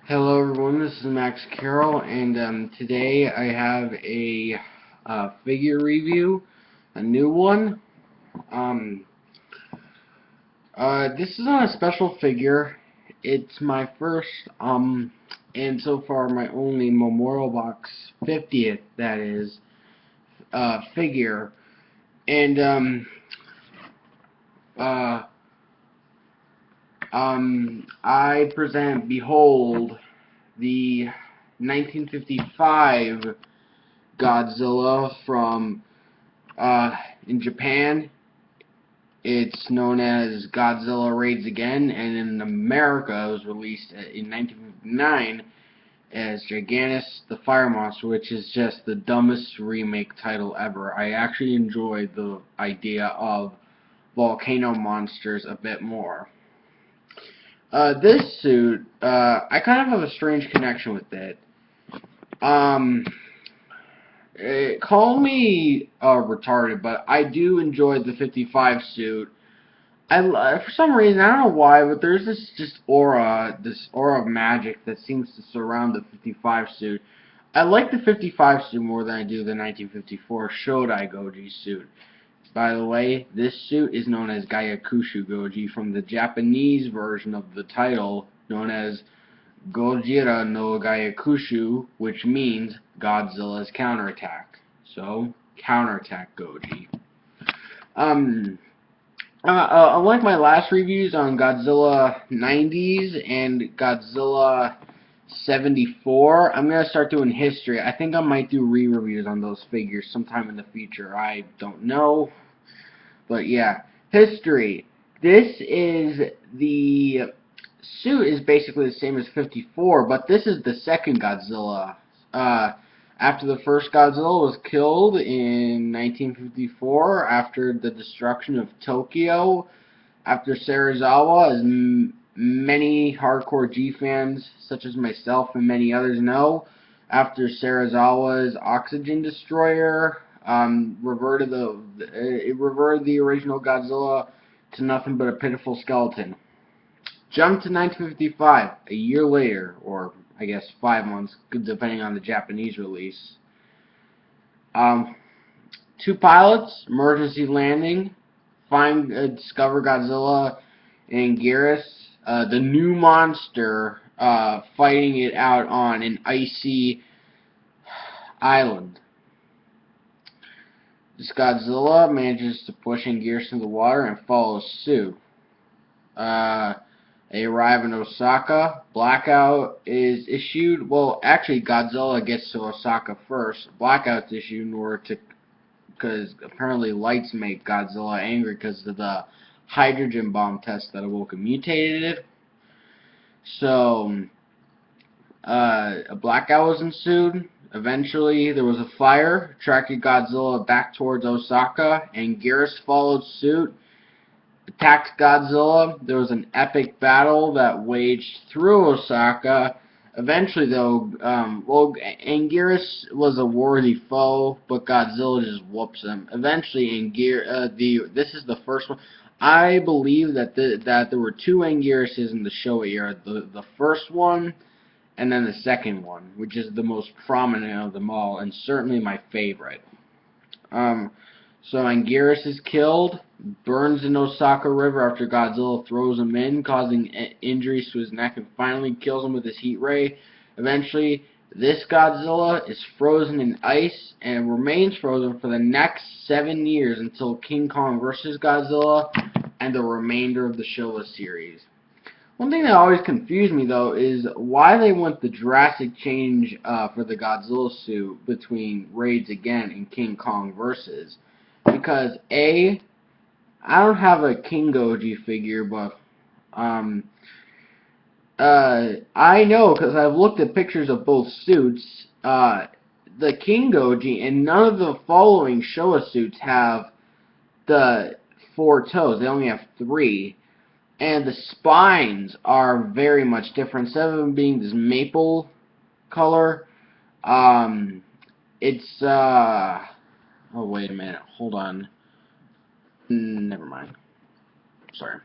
Hello everyone, this is Max Carroll, and today I have a figure review, a new one. Um, this is not a special figure. It's my first, and so far my only Memorial Box 50th, that is, figure. And, uh, I present, behold, the 1955 Godzilla from in Japan. It's known as Godzilla Raids Again, and in America it was released in 1959 as Gigantus the Fire Monster, which is just the dumbest remake title ever. I actually enjoyed the idea of volcano monsters a bit more. This suit, I kind of have a strange connection with it. Um, Call me retarded, but I do enjoy the 55 suit. For some reason, I don't know why, but there's this aura of magic that seems to surround the 55 suit. I like the 55 suit more than I do the 1954 GyakushuGoji suit. By the way, this suit is known as GyakushuGoji from the Japanese version of the title, known as Gojira no Gyakushu, which means Godzilla's counterattack. So, counterattack Goji. Um, Unlike my last reviews on Godzilla 90s and Godzilla 74, I'm going to start doing history. I think I might do re-reviews on those figures sometime in the future. I don't know. But yeah, history. This is the suit is basically the same as 54, but this is the second Godzilla. After the first Godzilla was killed in 1954, after the destruction of Tokyo, after Serizawa, as many hardcore G fans, such as myself and many others know, after Serizawa's oxygen destroyer it reverted the original Godzilla to nothing but a pitiful skeleton. Jump to 1955, a year later, or I guess 5 months, depending on the Japanese release. Um, Two pilots, emergency landing, discover Godzilla and Geras, the new monster, fighting it out on an icy island. This Godzilla manages to push Anguirus into the water and follows suit. They arrive in Osaka. Blackout is issued. Well, actually, Godzilla gets to Osaka first. Blackout's issued in order to, because apparently lights make Godzilla angry because of the hydrogen bomb test that Awoken mutated it. So, a blackout was ensued. Eventually, there was a fire, attracted Godzilla back towards Osaka, and Geras followed suit, attacked Godzilla. There was an epic battle that waged through Osaka. Eventually, though, Anguirus was a worthy foe, but Godzilla just whoops him. Eventually, this is the first one. I believe that there were two Anguiruses in the Showa era. The first one, and then the second one, which is the most prominent of them all, and certainly my favorite. So Anguirus is killed, burns in Osaka River after Godzilla throws him in, causing injuries to his neck, and finally kills him with his heat ray. Eventually, this Godzilla is frozen in ice and remains frozen for the next 7 years until King Kong vs. Godzilla and the remainder of the Showa series. One thing that always confused me, though, is why they went the drastic change for the Godzilla suit between Raids Again and King Kong vs. Because, A, I don't have a King Goji figure, but I know because I've looked at pictures of both suits. The King Goji and none of the following Showa suits have the 4 toes. They only have 3. And the spines are very much different. Instead of them being this maple color, it's, oh, wait a minute. Hold on. Never mind. Sorry.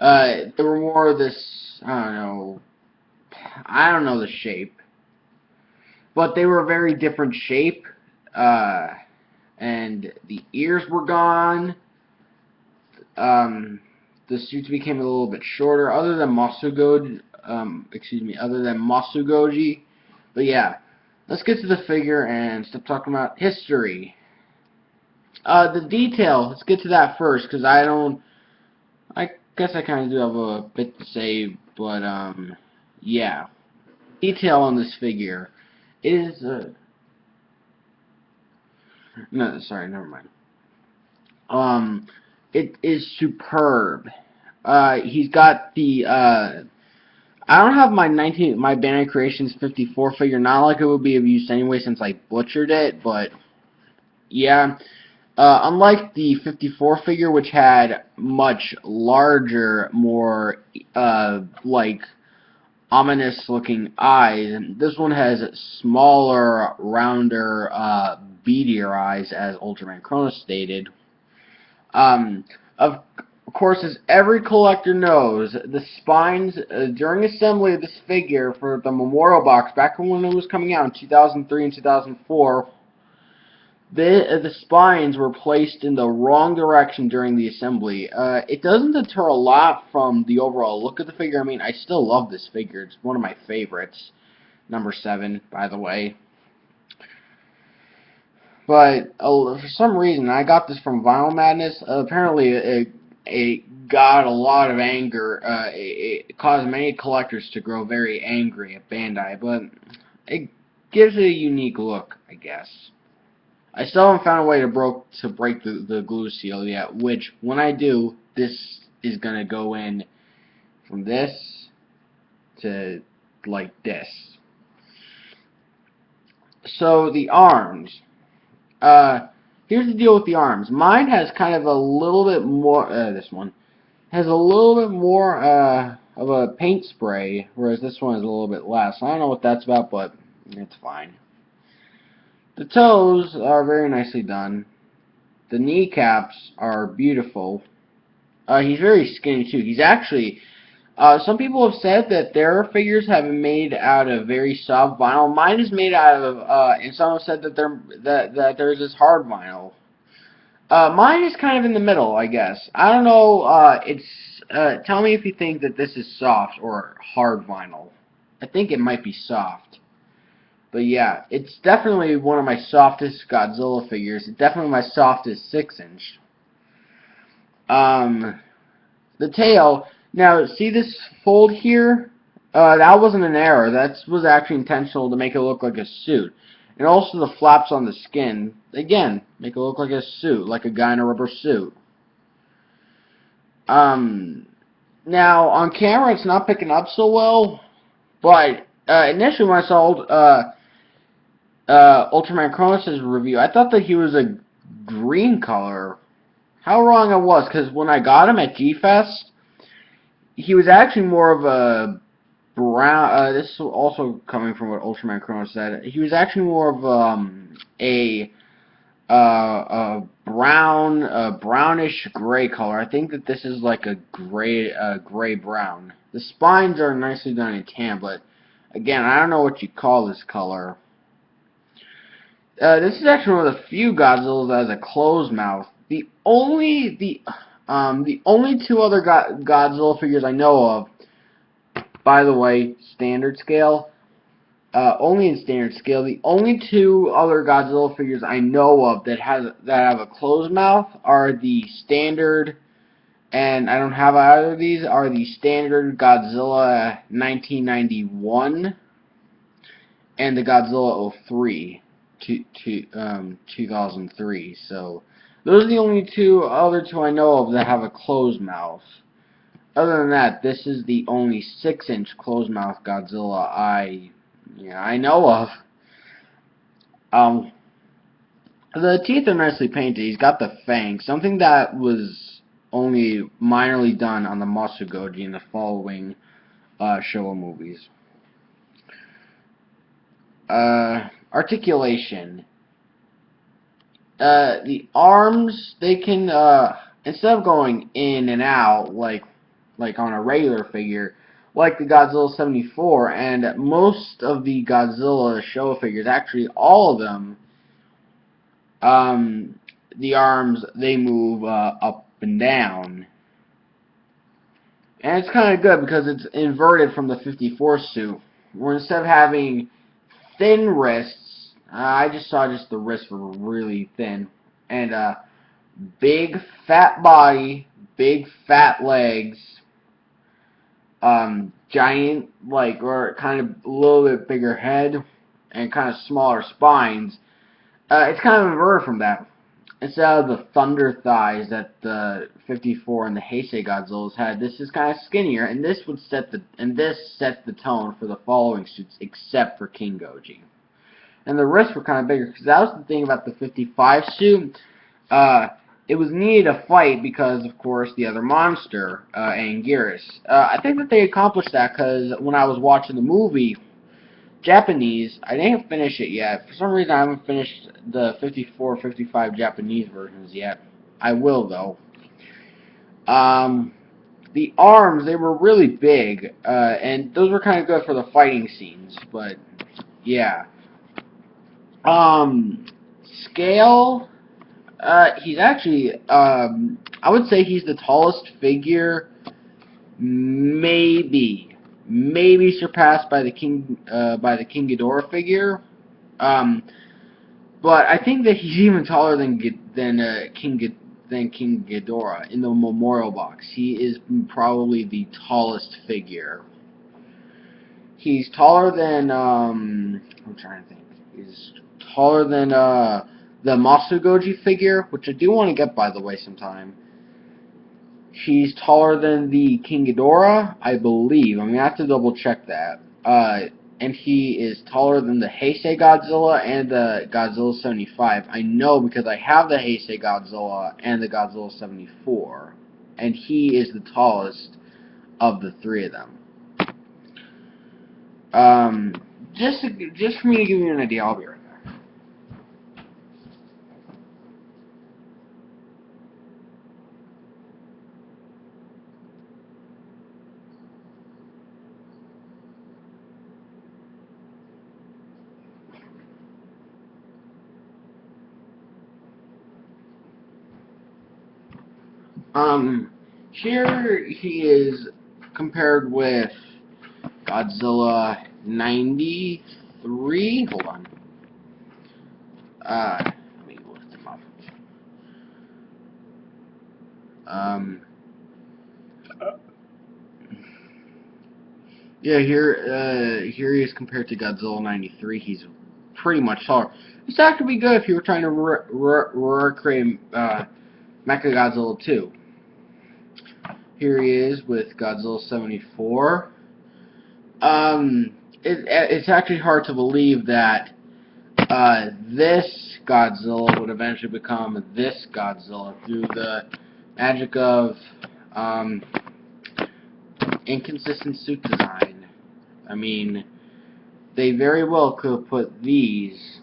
They were more of this, I don't know, I don't know the shape, but they were a very different shape, and the ears were gone. The suits became a little bit shorter, other than Masugoji. But yeah, let's get to the figure and stop talking about history. The detail, let's get to that first, because I guess I kind of do have a bit to say, but, yeah. Detail on this figure is, no, sorry, never mind. It is superb. He's got the, I don't have my Bandai Creations 54 figure, not like it would be of use anyway since I butchered it, but, yeah. Unlike the 54 figure, which had much larger, more, like, ominous-looking eyes, this one has smaller, rounder, beadier eyes, as Ultraman Kronos stated. Of course, as every collector knows, the spines, during assembly of this figure for the Memorial Box, back when it was coming out in 2003 and 2004, the spines were placed in the wrong direction during the assembly. It doesn't deter a lot from the overall look of the figure. I mean, I still love this figure. It's one of my favorites. Number 7, by the way. But for some reason, I got this from Vinyl Madness. Apparently, it got a lot of anger. It caused many collectors to grow very angry at Bandai. But it gives it a unique look, I guess. I still haven't found a way to break the glue seal yet, which, when I do, this is going to go in from this to, like, this. So, the arms. Here's the deal with the arms. Mine has kind of a little bit more, this one, has a little bit more, of a paint spray, whereas this one is a little bit less. I don't know what that's about, but it's fine. The toes are very nicely done. The kneecaps are beautiful. He's very skinny too. He's actually, some people have said that their figures have been made out of very soft vinyl. Mine is made out of, and some have said that there's this hard vinyl. Mine is kind of in the middle, I guess. I don't know. Tell me if you think that this is soft or hard vinyl. I think it might be soft. But yeah, it's definitely one of my softest Godzilla figures. It's definitely my softest 6-inch. The tail. Now, see this fold here? That wasn't an error. That was actually intentional to make it look like a suit. And also the flaps on the skin, again, make it look like a suit, like a guy in a rubber suit. Now, on camera, it's not picking up so well, but initially when I saw Ultraman Kronos' review, I thought that he was a green color. How wrong I was, because when I got him at G-Fest, he was actually more of a brown. This is also coming from what Ultraman Kronos said. He was actually more of a brownish gray color. I think that this is like a gray brown. The spines are nicely done in tan, but again, I don't know what you call this color. This is actually one of the few Godzillas that has a closed mouth. The only two other Godzilla figures I know of, by the way, standard scale, only in standard scale, the only two other Godzilla figures I know of that have a closed mouth are the standard, and I don't have either of these, are the standard Godzilla 1991 and the Godzilla 03. 2003. So those are the only other two I know of that have a closed mouth. Other than that, this is the only 6-inch closed mouth Godzilla I know of. The teeth are nicely painted. He's got the fangs, something that was only minorly done on the GyakushuGoji in the following Showa movies. Articulation. The arms, they can, instead of going in and out like on a regular figure, like the Godzilla 74, and most of the Godzilla show figures, actually all of them, the arms, they move up and down. And it's kind of good because it's inverted from the 54 suit, where instead of having thin wrists, I just saw just the wrists were really thin, and big fat body, big fat legs, giant, like, or kind of a little bit bigger head, and kind of smaller spines. It's kind of inverted from that. Instead of the thunder thighs that the 54 and the Heisei Godzillas had, this is kind of skinnier, and this sets the tone for the following suits, except for King Goji. And the wrists were kind of bigger, because that was the thing about the 55 suit. It was needed to fight because, of course, the other monster, Anguirus. I think that they accomplished that because when I was watching the movie, Japanese, I didn't finish it yet. For some reason, I haven't finished the 54, 55 Japanese versions yet. I will, though. The arms, they were really big, and those were kind of good for the fighting scenes, but, yeah. Scale, he's actually, I would say he's the tallest figure, maybe surpassed by the King Ghidorah figure. But I think that he's even taller than King Ghidorah in the Memorial Box. He is probably the tallest figure. He's taller than I'm trying to think. He's taller than the GyakushuGoji figure, which I do want to get, by the way, sometime. He's taller than the King Ghidorah, I believe. I'm going to have to double check that. And he is taller than the Heisei Godzilla and the Godzilla 75. I know because I have the Heisei Godzilla and the Godzilla 74. And he is the tallest of the three of them. Just for me to give you an idea, I'll be right back. Here he is compared with Godzilla 93. Hold on. Let me lift him up. Yeah, here he is compared to Godzilla 93. He's pretty much taller. This actually could be good if you were trying to recreate Mechagodzilla 2. Here he is with Godzilla 74. It's actually hard to believe that this Godzilla would eventually become this Godzilla through the magic of inconsistent suit design. I mean, they very well could have put these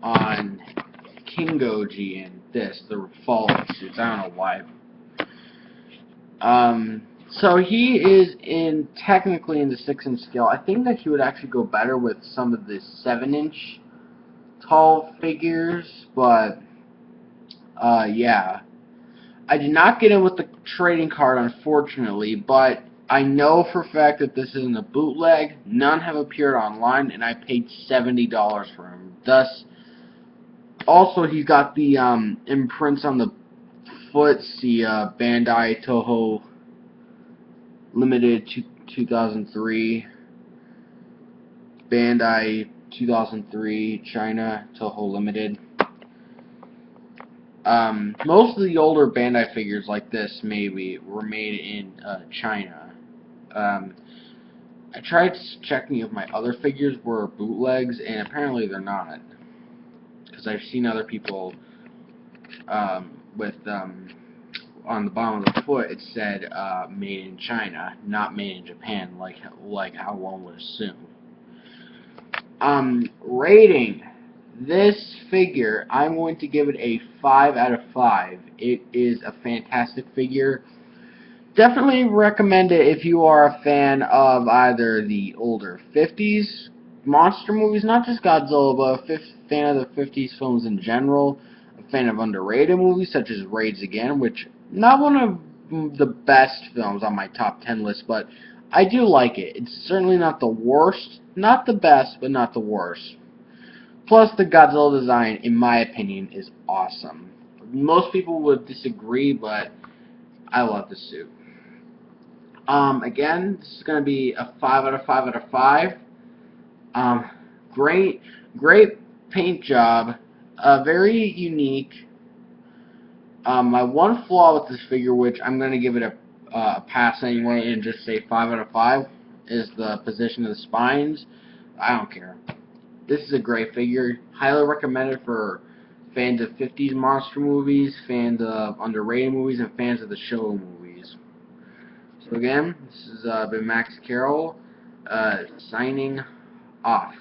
on King Goji and the falling suits. I don't know why. So he is technically in the 6-inch scale. I think that he would actually go better with some of the 7-inch tall figures, but yeah. I did not get in with the trading card, unfortunately, but I know for a fact that this isn't a bootleg. None have appeared online, and I paid $70 for him. Thus, also he's got the imprints on the foot. See, Bandai Toho Limited 2003, Bandai 2003, China Toho Limited. Most of the older Bandai figures like this maybe were made in China. I tried checking if my other figures were bootlegs, and apparently they're not. Because I've seen other people with on the bottom of the foot it said made in China, not made in Japan, like how one would assume. Rating. This figure, I'm going to give it a 5 out of 5. It is a fantastic figure. Definitely recommend it if you are a fan of either the older 50s monster movies, not just Godzilla, but a fan of the 50s films in general, a fan of underrated movies such as Raids Again, which not one of the best films on my top 10 list, but I do like it. It's certainly not the worst, not the best, but not the worst. Plus, the Godzilla design, in my opinion, is awesome. Most people would disagree, but I love the suit. Again, this is going to be a 5 out of 5 out of 5. Um, great, great paint job. Very unique. My one flaw with this figure, which I'm going to give it a pass anyway and just say 5 out of 5, is the position of the spines. I don't care. This is a great figure. Highly recommended for fans of 50s monster movies, fans of underrated movies, and fans of the show movies. So again, this has been Max Carroll, signing off.